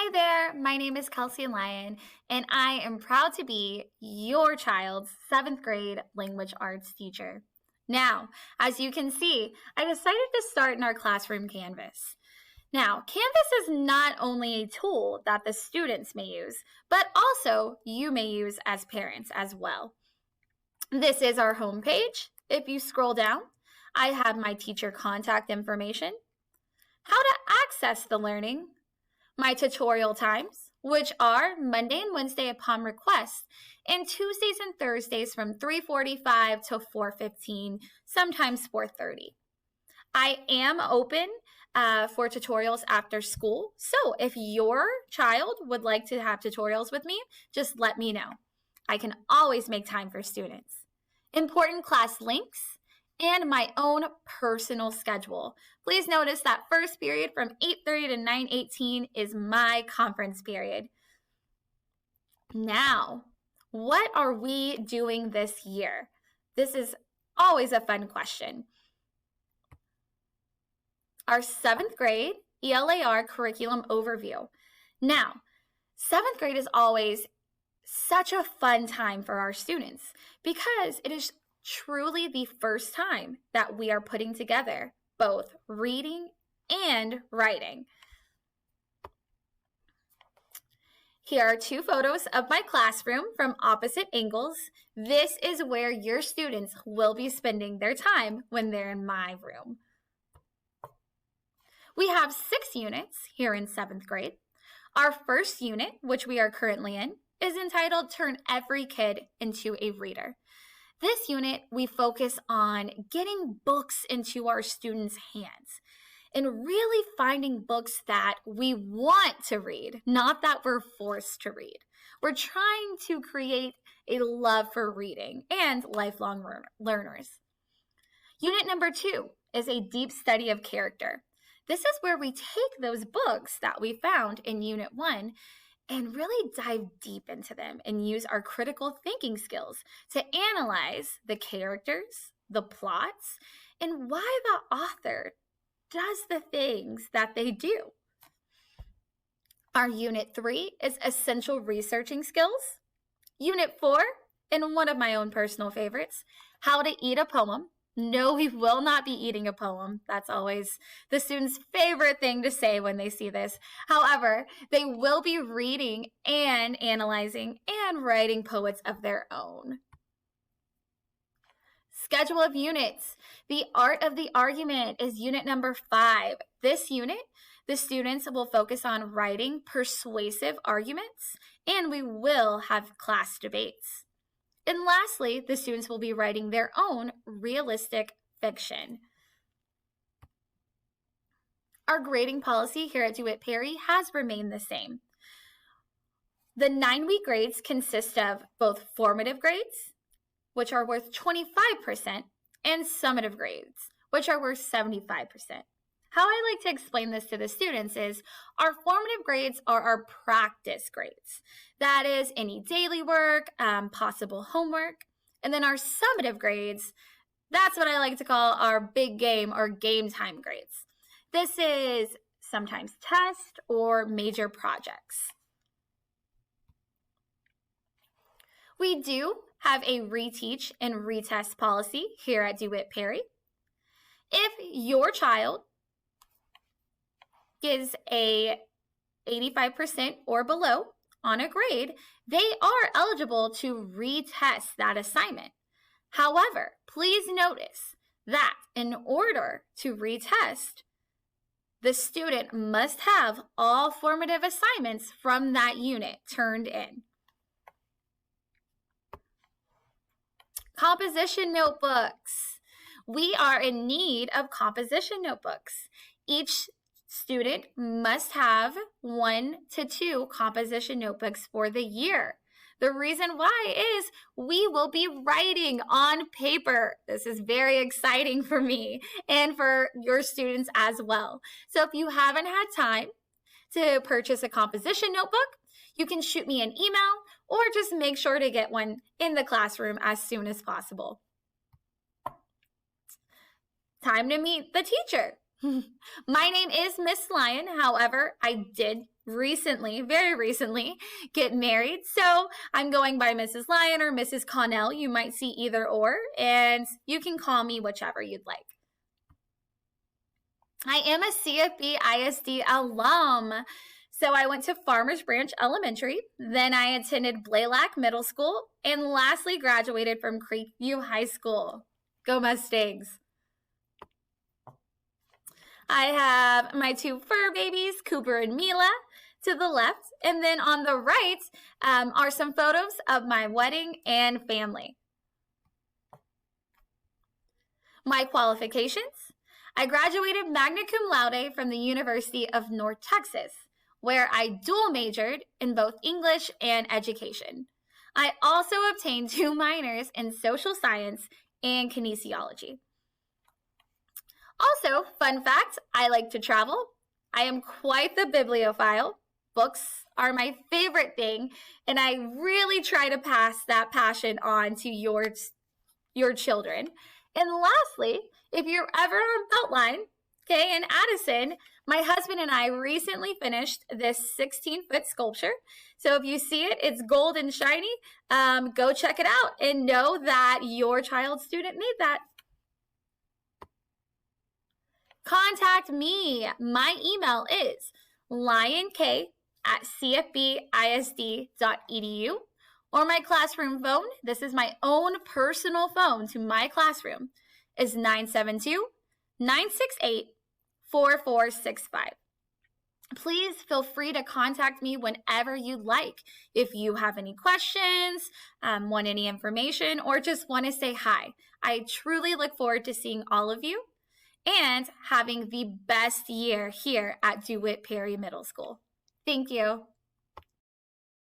Hi there, my name is Kelsey Lyon, and I am proud to be your child's 7th grade language arts teacher. Now, as you can see, I decided to start in our classroom Canvas. Now, Canvas is not only a tool that the students may use, but also you may use as parents as well. This is our homepage. If you scroll down, I have my teacher contact information, how to access the learning, my tutorial times, which are Monday and Wednesday upon request, and Tuesdays and Thursdays from 3:45 to 4:15, sometimes 4:30. I am open for tutorials after school, so if your child would like to have tutorials with me, just let me know. I can always make time for students. Important class links, and my own personal schedule. Please notice that first period from 8:30 to 9:18 is my conference period. Now, what are we doing this year? This is always a fun question. Our 7th grade ELAR curriculum overview. Now, 7th grade is always such a fun time for our students because it is truly the first time that we are putting together both reading and writing. Here are 2 photos of my classroom from opposite angles. This is where your students will be spending their time when they're in my room. We have 6 units here in 7th grade. Our first unit, which we are currently in, is entitled Turn Every Kid into a Reader. This unit, we focus on getting books into our students' hands and really finding books that we want to read, not that we're forced to read. We're trying to create a love for reading and lifelong learners. Unit number 2 is a deep study of character. This is where we take those books that we found in Unit 1 and really dive deep into them and use our critical thinking skills to analyze the characters, the plots, and why the author does the things that they do. Our Unit 3 is essential researching skills. Unit 4, and one of my own personal favorites, how to eat a poem. No, we will not be eating a poem. That's always the student's favorite thing to say when they see this. However, they will be reading and analyzing and writing poets of their own. Schedule of units. The art of the argument is unit number 5. This unit, the students will focus on writing persuasive arguments, and we will have class debates. And lastly, the students will be writing their own realistic fiction. Our grading policy here at DeWitt Perry has remained the same. The 9-week grades consist of both formative grades, which are worth 25%, and summative grades, which are worth 75%. How I like to explain this to the students is our formative grades are our practice grades. That is any daily work, possible homework. And then our summative grades, that's what I like to call our big game or game time grades. This is sometimes test or major projects. We do have a reteach and retest policy here at DeWitt Perry. If your child is a 85% or below on a grade, they are eligible to retest that assignment. However, please notice that in order to retest, the student must have all formative assignments from that unit turned in. Composition notebooks. We are in need of composition notebooks. Each student must have 1 to 2 composition notebooks for the year. The reason why is we will be writing on paper. This is very exciting for me and for your students as well. So if you haven't had time to purchase a composition notebook, you can shoot me an email or just make sure to get one in the classroom as soon as possible. Time to meet the teacher. My name is Miss Lyon. However, I did recently, very recently, get married. So I'm going by Mrs. Lyon or Mrs. Connell. You might see either or, and you can call me whichever you'd like. I am a CFB ISD alum. So I went to Farmers Branch Elementary, then I attended Blaylock Middle School, and lastly graduated from Creekview High School. Go Mustangs. I have my two fur babies, Cooper and Mila, to the left, and then on the right are some photos of my wedding and family. My qualifications: I graduated magna cum laude from the University of North Texas, where I dual majored in both English and education. I also obtained 2 minors in social science and kinesiology. Also, fun fact, I like to travel. I am quite the bibliophile. Books are my favorite thing, and I really try to pass that passion on to your children. And lastly, if you're ever on Beltline, okay, in Addison, my husband and I recently finished this 16-foot sculpture. So if you see it, it's gold and shiny. Go check it out and know that your child's student made that. Contact me. My email is lionk@cfbisd.edu, or my classroom phone, this is my own personal phone to my classroom, is 972-968-4465. Please feel free to contact me whenever you'd like. If you have any questions, want any information, or just want to say hi. I truly look forward to seeing all of you and having the best year here at DeWitt Perry Middle School. Thank you.